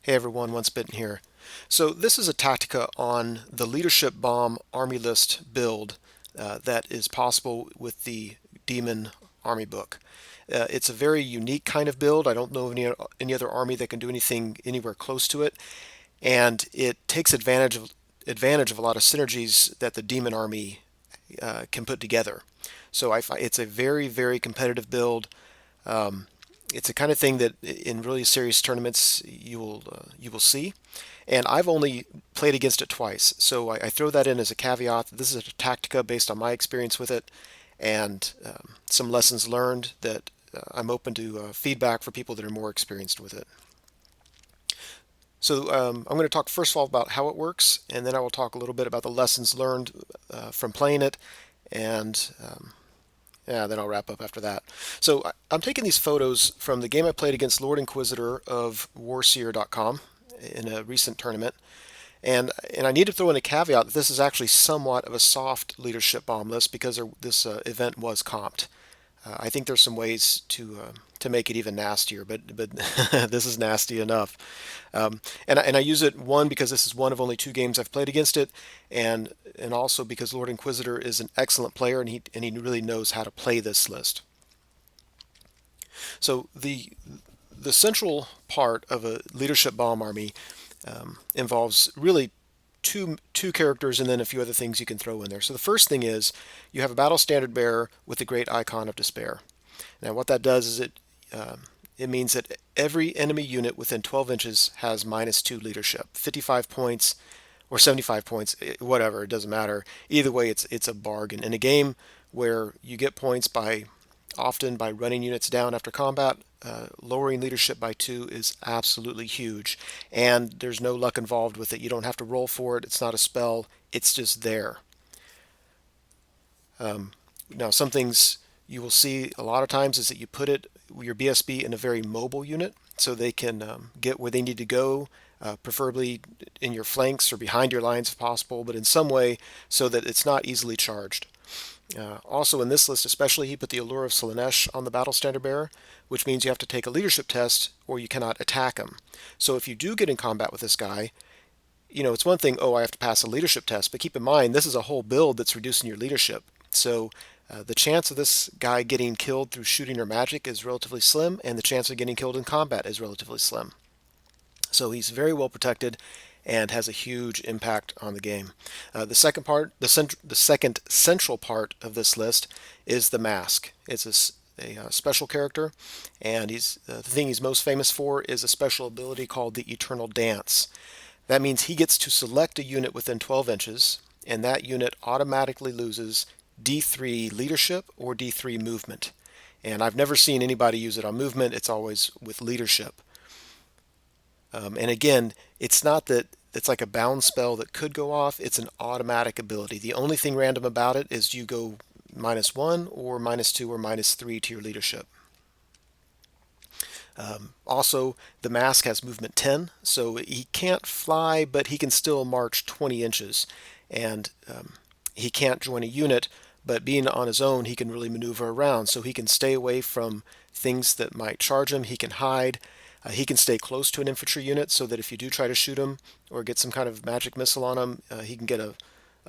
Hey everyone, Once Bitten here. So this is a Tactica on the Leadership Bomb Army List build that is possible with the Demon Army book. It's a very unique kind of build. I don't know of any other army that can do anything anywhere close to it, and it takes advantage of a lot of synergies that the Demon Army can put together. So I find it's a very competitive build. It's a kind of thing that in really serious tournaments you will see, and I've only played against it twice, so I throw that in as a caveat. This is a Tactica based on my experience with it, and some lessons learned that I'm open to feedback for people that are more experienced with it. So I'm going to talk first of all about how it works, and then I will talk a little bit about the lessons learned from playing it, and yeah, then I'll wrap up after that. So I'm taking these photos from the game I played against Lord Inquisitor of Warseer.com in a recent tournament. And I need to throw in a caveat that this is actually somewhat of a soft leadership bomb list because this event was comped. I think there's some ways to make it even nastier, but this is nasty enough. And I use it, one, because this is one of only two games I've played against it, and also because Lord Inquisitor is an excellent player and he really knows how to play this list. So the central part of a leadership bomb army involves really two characters and then a few other things you can throw in there. So the first thing is you have a battle standard bearer with the great icon of despair. Now what that does is it means that every enemy unit within 12 inches has -2 leadership, 55 points or 75 points, whatever, it doesn't matter. Either way, it's a bargain. In a game where you get points often by running units down after combat, lowering leadership by 2 is absolutely huge. And there's no luck involved with it. You don't have to roll for it. It's not a spell. It's just there. Now, some things you will see a lot of times is that you put your BSB in a very mobile unit so they can get where they need to go, preferably in your flanks or behind your lines if possible, but in some way so that it's not easily charged. Also in this list especially, he put the Allure of Slaanesh on the Battle Standard Bearer, which means you have to take a leadership test or you cannot attack him. So if you do get in combat with this guy, it's one thing, oh, I have to pass a leadership test, but keep in mind, this is a whole build that's reducing your leadership. So the chance of this guy getting killed through shooting or magic is relatively slim, and the chance of getting killed in combat is relatively slim. So he's very well protected and has a huge impact on the game. The second central part of this list is the mask. It's a special character, and the thing he's most famous for is a special ability called the Eternal Dance. That means he gets to select a unit within 12 inches, and that unit automatically loses D3 leadership or D3 movement. And I've never seen anybody use it on movement. It's always with leadership. And again, it's not that it's like a bound spell that could go off. It's an automatic ability. The only thing random about it is you go -1 or -2 or -3 to your leadership. Also, the mask has movement 10, so he can't fly, but he can still march 20 inches. And he can't join a unit, but being on his own, he can really maneuver around. So he can stay away from things that might charge him. He can hide. He can stay close to an infantry unit so that if you do try to shoot him or get some kind of magic missile on him, he can get a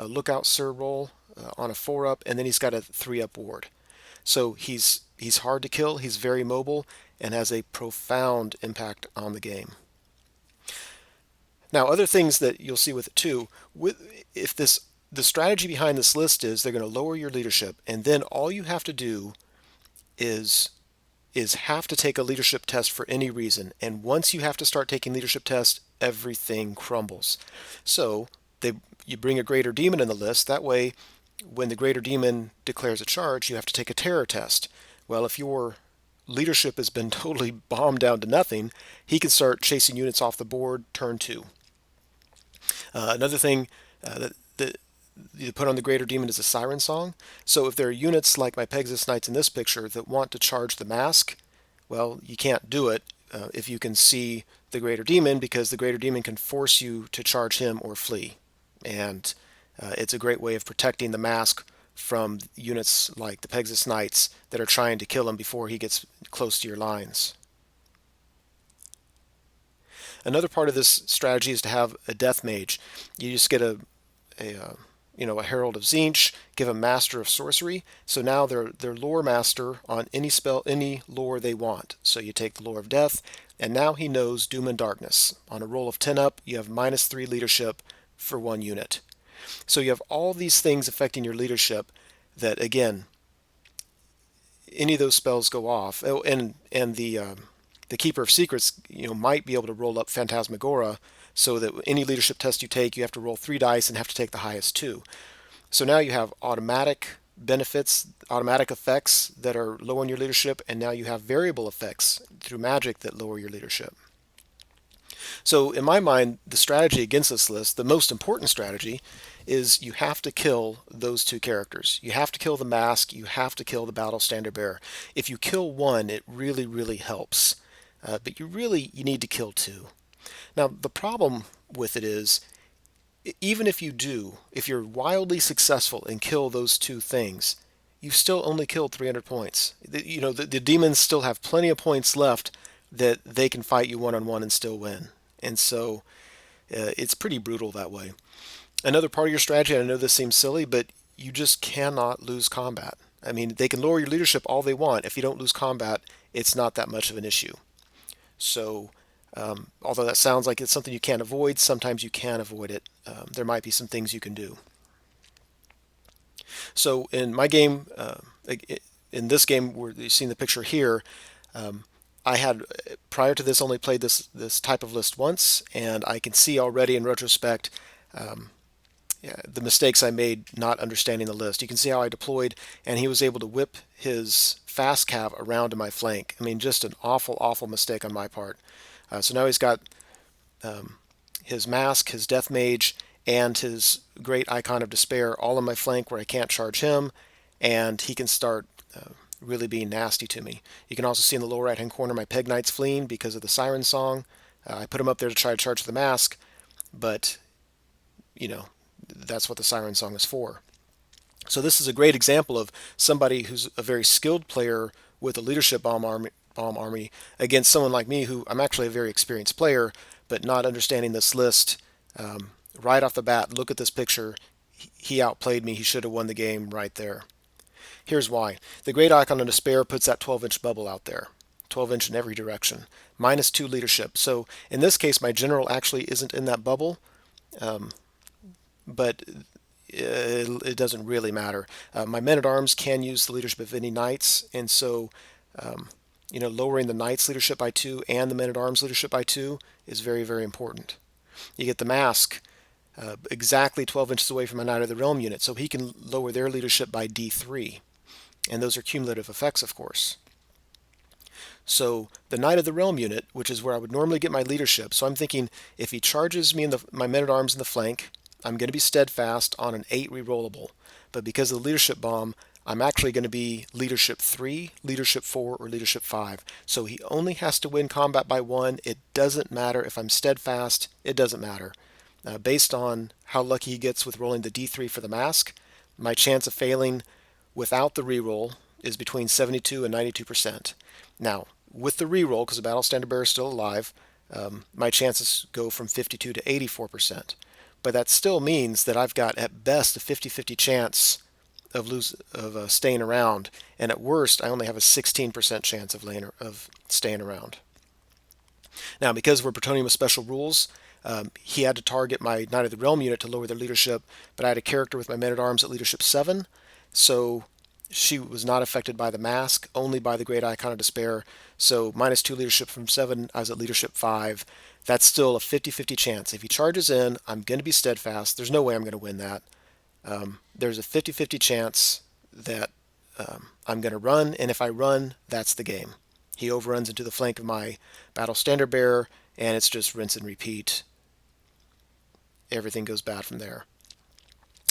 lookout sir roll on a 4-up, and then he's got a 3-up ward. So he's hard to kill, he's very mobile, and has a profound impact on the game. Now, other things that you'll see with it too, the strategy behind this list is they're going to lower your leadership, and then all you have to do is have to take a leadership test for any reason. And once you have to start taking leadership tests, everything crumbles. So you bring a greater demon in the list. That way, when the greater demon declares a charge, you have to take a terror test. Well, if your leadership has been totally bombed down to nothing, he can start chasing units off the board turn 2. Another thing that you put on the greater demon is a siren song. So if there are units like my Pegasus Knights in this picture that want to charge the mask, well, you can't do it if you can see the greater demon, because the greater demon can force you to charge him or flee. And it's a great way of protecting the mask from units like the Pegasus Knights that are trying to kill him before he gets close to your lines. Another part of this strategy is to have a death mage. You just get a Herald of Tzeentch, give a Master of Sorcery. So now they're lore master on any spell, any lore they want. So you take the lore of death, and now he knows Doom and Darkness. On a roll of 10 up, you have -3 leadership for 1 unit. So you have all these things affecting your leadership that, again, any of those spells go off. Oh, and the Keeper of Secrets, might be able to roll up Phantasmagora, so that any leadership test you take, you have to roll 3 dice and have to take the highest 2. So now you have automatic benefits, automatic effects that are lowering your leadership, and now you have variable effects through magic that lower your leadership. So in my mind, the strategy against this list, the most important strategy, is you have to kill those 2 characters. You have to kill the Mask, you have to kill the Battle Standard Bearer. If you kill one, it really, really helps. But you need to kill 2. Now, the problem with it is, even if you're wildly successful and kill those 2 things, you've still only killed 300 points. The demons still have plenty of points left that they can fight you one-on-one and still win. And so it's pretty brutal that way. Another part of your strategy, I know this seems silly, but you just cannot lose combat. I mean, they can lower your leadership all they want. If you don't lose combat, it's not that much of an issue. So, although that sounds like it's something you can't avoid, sometimes you can avoid it. There might be some things you can do. So in my game, in this game where you've seen the picture here, I had, prior to this, only played this type of list once, and I can see already in retrospect the mistakes I made not understanding the list. You can see how I deployed, and he was able to whip his fast cav around to my flank. I mean, just an awful, awful mistake on my part. So now he's got his Mask, his Death Mage, and his Great Icon of Despair all on my flank where I can't charge him, and he can start really being nasty to me. You can also see in the lower right-hand corner my Peg Knight's fleeing because of the Siren Song. I put him up there to try to charge the Mask, but, that's what the Siren Song is for. So this is a great example of somebody who's a very skilled player with a leadership bomb army against someone like me, who I'm actually a very experienced player, but not understanding this list right off the bat. Look at this picture. He outplayed me. He should have won the game right there. Here's why. The Great Icon of Despair puts that 12-inch bubble out there. 12-inch in every direction. -2 leadership. So in this case, my general actually isn't in that bubble, but it doesn't really matter. My men-at-arms can use the leadership of any knights, and so lowering the knights' leadership by 2 and the men-at-arms leadership by 2 is very, very important. You get the Mask exactly 12 inches away from my Knight of the Realm unit, so he can lower their leadership by D3. And those are cumulative effects, of course. So the Knight of the Realm unit, which is where I would normally get my leadership, so I'm thinking if he charges me in my men-at-arms in the flank, I'm going to be steadfast on an 8 rerollable. But because of the leadership bomb, I'm actually going to be leadership 3, leadership 4, or leadership 5. So he only has to win combat by 1. It doesn't matter if I'm steadfast. It doesn't matter. Based on how lucky he gets with rolling the D3 for the Mask, my chance of failing without the reroll is between 72 and 92%. Now, with the reroll, because the Battle Standard Bearer is still alive, my chances go from 52 to 84%. But that still means that I've got at best a 50-50 chance of staying around, and at worst I only have a 16% chance of staying around. Now, because we're Plutonium with special rules, he had to target my Knight of the Realm unit to lower their leadership, but I had a character with my men-at-arms at leadership 7, so she was not affected by the Mask, only by the Great Icon of Despair. So -2 leadership from 7, I was at leadership 5. That's still a 50-50 chance. If he charges in, I'm going to be steadfast. There's no way I'm going to win that. There's a 50-50 chance that I'm going to run, and if I run, that's the game. He overruns into the flank of my Battle Standard Bearer, and it's just rinse and repeat. Everything goes bad from there.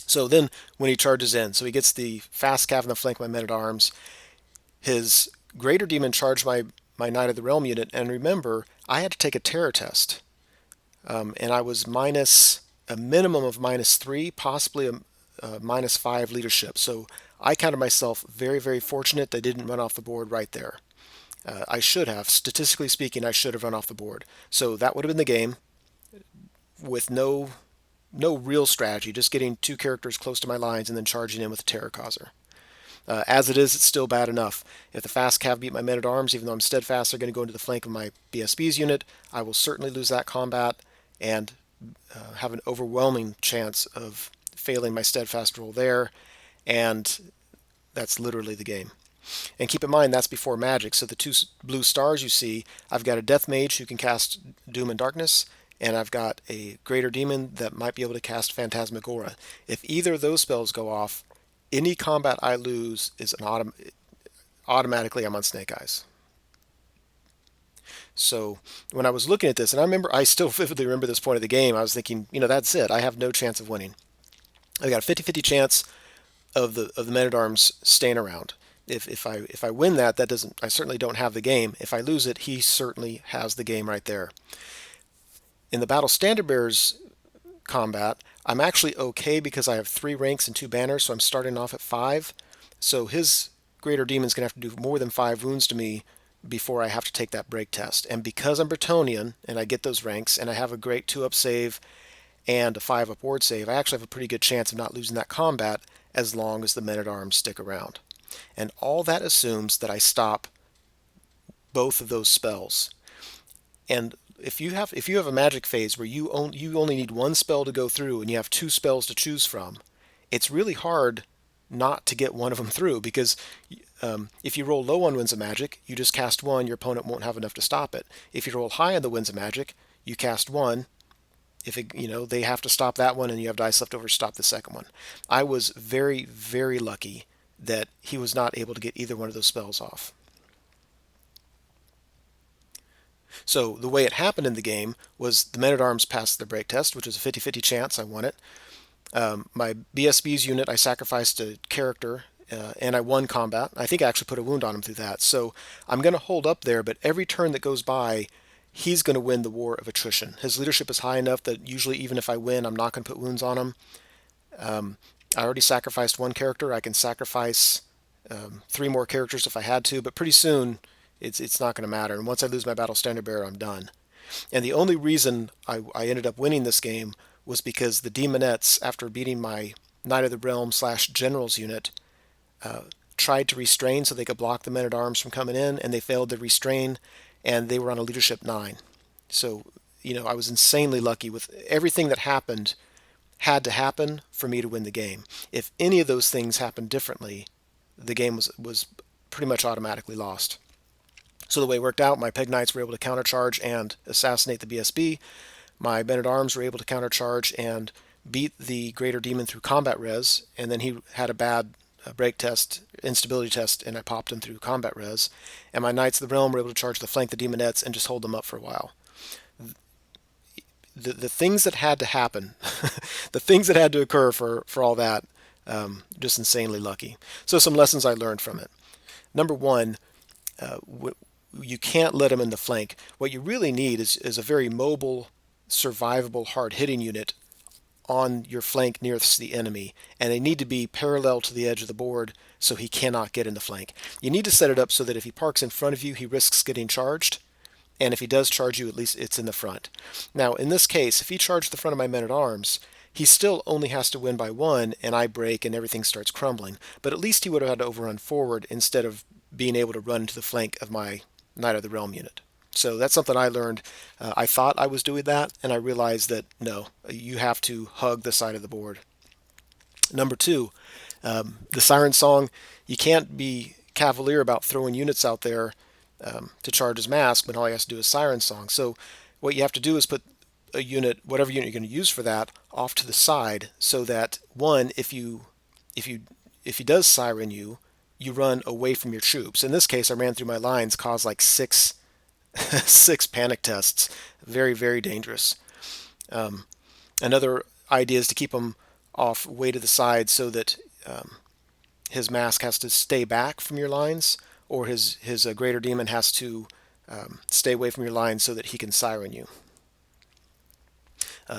So then when he charges in, so he gets the fast cav in the flank of my men-at-arms, his Greater Demon charged my Knight of the Realm unit, and remember, I had to take a terror test. And I was minus a minimum of -3, possibly a -5 leadership. So I counted myself very, very fortunate that I didn't run off the board right there. I should have, statistically speaking, I should have run off the board. So that would have been the game with no real strategy, just getting two characters close to my lines and then charging in with a terror causer. As it is, it's still bad enough. If the fast cav beat my men-at-arms, even though I'm steadfast, they're going to go into the flank of my BSB's unit, I will certainly lose that combat and have an overwhelming chance of failing my steadfast roll there, and that's literally the game. And keep in mind, that's before magic, so the two blue stars you see, I've got a Death Mage who can cast Doom and Darkness, and I've got a Greater Demon that might be able to cast Phantasmagora. If either of those spells go off, any combat I lose is automatically I'm on Snake Eyes. So when I was looking at this, and I still vividly remember this point of the game, I was thinking, that's it. I have no chance of winning. I've got a 50-50 chance of the Men-at-Arms staying around. If I win that doesn't, I certainly don't have the game. If I lose it, he certainly has the game right there. In the Battle Standard Bearers combat, I'm actually okay because I have 3 ranks and 2 banners, so I'm starting off at 5. So his Greater Demon's going to have to do more than 5 wounds to me before I have to take that break test. And because I'm Bretonnian and I get those ranks and I have a great 2-up save and a 5-up ward save, I actually have a pretty good chance of not losing that combat as long as the Men-at-Arms stick around. And all that assumes that I stop both of those spells. And if you have a magic phase where you only need 1 spell to go through and you have 2 spells to choose from, it's really hard not to get one of them through, because if you roll low on Winds of Magic, you just cast 1, your opponent won't have enough to stop it. If you roll high on the Winds of Magic, you cast 1. If they have to stop that one and you have dice left over to stop the second one. I was very, very lucky that he was not able to get either one of those spells off. So the way it happened in the game was the Men-at-Arms passed the break test, which was a 50-50 chance I won it. My BSB's unit, I sacrificed a character, and I won combat. I think I actually put a wound on him through that. So I'm going to hold up there, but every turn that goes by, he's going to win the war of attrition. His leadership is high enough that usually even if I win, I'm not going to put wounds on him. I already sacrificed 1 character. I can sacrifice 3 more characters if I had to, but pretty soon it's not going to matter. And once I lose my Battle Standard Bearer, I'm done. And the only reason I ended up winning this game was because the Demonettes, after beating my Knight of the Realm / Generals unit, tried to restrain so they could block the Men-at-Arms from coming in, and they failed to restrain, and they were on a leadership 9. So, I was insanely lucky with everything that happened had to happen for me to win the game. If any of those things happened differently, the game was pretty much automatically lost. So the way it worked out, my Peg Knights were able to countercharge and assassinate the BSB. My Men-at-Arms were able to countercharge and beat the Greater Demon through combat res, and then he had a bad break test, instability test, and I popped him through combat res. And my Knights of the Realm were able to charge the flank the Demonettes and just hold them up for a while. The things that had to happen, the things that had to occur for all that, just insanely lucky. So some lessons I learned from it. Number 1, you can't let them in the flank. What you really need is a very mobile, survivable, hard-hitting unit on your flank nearest the enemy, and they need to be parallel to the edge of the board so he cannot get in the flank. You need to set it up so that if he parks in front of you, he risks getting charged, and if he does charge you, at least it's in the front. Now, in this case, if he charged the front of my Men-at-Arms, he still only has to win by 1, and I break and everything starts crumbling. But at least he would have had to overrun forward instead of being able to run into the flank of my Knight of the Realm unit. So that's something I learned. I thought I was doing that, and I realized that no, you have to hug the side of the board. Number 2, the Siren Song. You can't be cavalier about throwing units out there to charge his mask when all he has to do is Siren Song. So what you have to do is put a unit, whatever unit you're going to use for that, off to the side so that, 1, if he does Siren you, you run away from your troops. In this case, I ran through my lines, caused like 6 panic tests. Very, very dangerous. Another idea is to keep him off way to the side so that his mask has to stay back from your lines, or his Greater Demon has to stay away from your lines so that he can Siren you.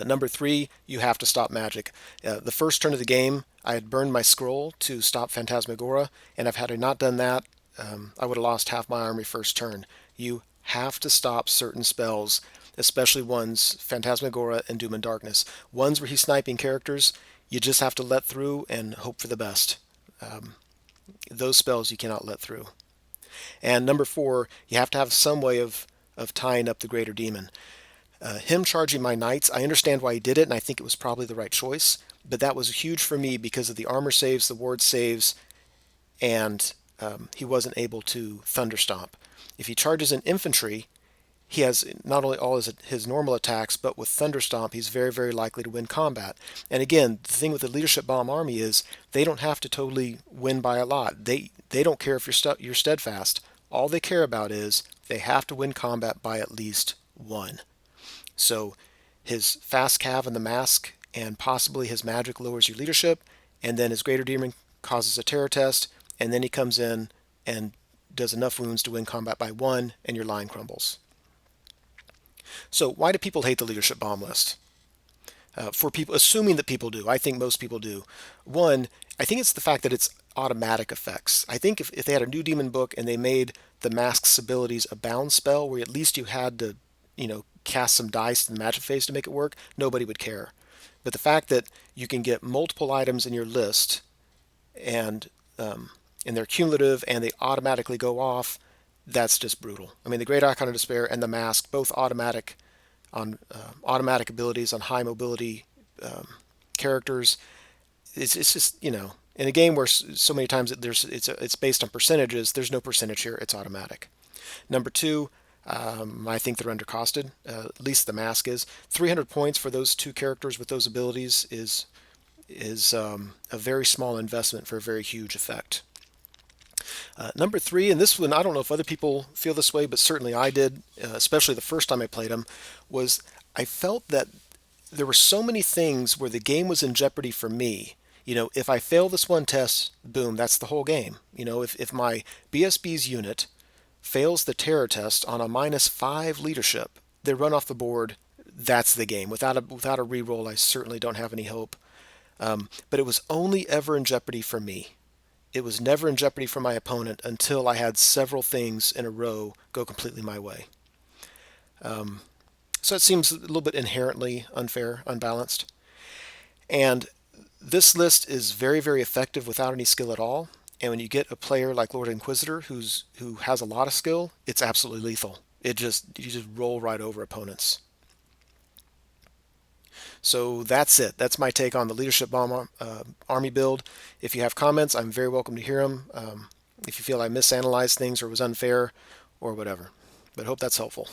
Number 3, you have to stop magic. The first turn of the game, I had burned my scroll to stop Phantasmagora, and if had I not done that, I would have lost half my army first turn. You have to stop certain spells, especially ones, Phantasmagora and Doom and Darkness. Ones where he's sniping characters, you just have to let through and hope for the best. Those spells you cannot let through. And number 4, you have to have some way of tying up the Greater Demon. Him charging my knights, I understand why he did it, and I think it was probably the right choice. But that was huge for me because of the armor saves, the ward saves, and he wasn't able to Thunderstomp. If he charges an infantry, he has not only all his normal attacks, but with Thunderstomp, he's very, very likely to win combat. And again, the thing with the Leadership Bomb army is they don't have to totally win by a lot. They don't care if you're steadfast. All they care about is they have to win combat by at least one. So his fast cav in the mask and possibly his magic lowers your leadership, and then his Greater Demon causes a terror test, and then he comes in and does enough wounds to win combat by one, and your line crumbles. So why do people hate the Leadership Bomb list? For people, assuming that people do, I think most people do. One, I think it's the fact that it's automatic effects. I think if they had a new demon book and they made the mask's abilities a bound spell, where at least you had to, cast some dice in the magic phase to make it work, nobody would care. But the fact that you can get multiple items in your list and they're cumulative and they automatically go off, that's just brutal. I mean, the Great Icon of Despair and the Mask, both automatic abilities on high mobility characters. It's just in a game where so many times it's based on percentages. There's no percentage here. It's automatic. Number 2, I think they're undercosted. At least the Mask is. 300 points for those 2 characters with those abilities is a very small investment for a very huge effect. Number 3, and this one, I don't know if other people feel this way, but certainly I did, especially the first time I played them, was I felt that there were so many things where the game was in jeopardy for me. If I fail this one test, boom, that's the whole game. If my BSB's unit fails the terror test on a -5 leadership, they run off the board, that's the game. Without a reroll, I certainly don't have any hope. But it was only ever in jeopardy for me. It was never in jeopardy for my opponent until I had several things in a row go completely my way. So it seems a little bit inherently unfair, unbalanced. And this list is very, very effective without any skill at all. And when you get a player like Lord Inquisitor who has a lot of skill, it's absolutely lethal. You just roll right over opponents. So that's it. That's my take on the Leadership Bomb army build. If you have comments, I'm very welcome to hear them. If you feel I misanalyzed things or was unfair or whatever. But I hope that's helpful.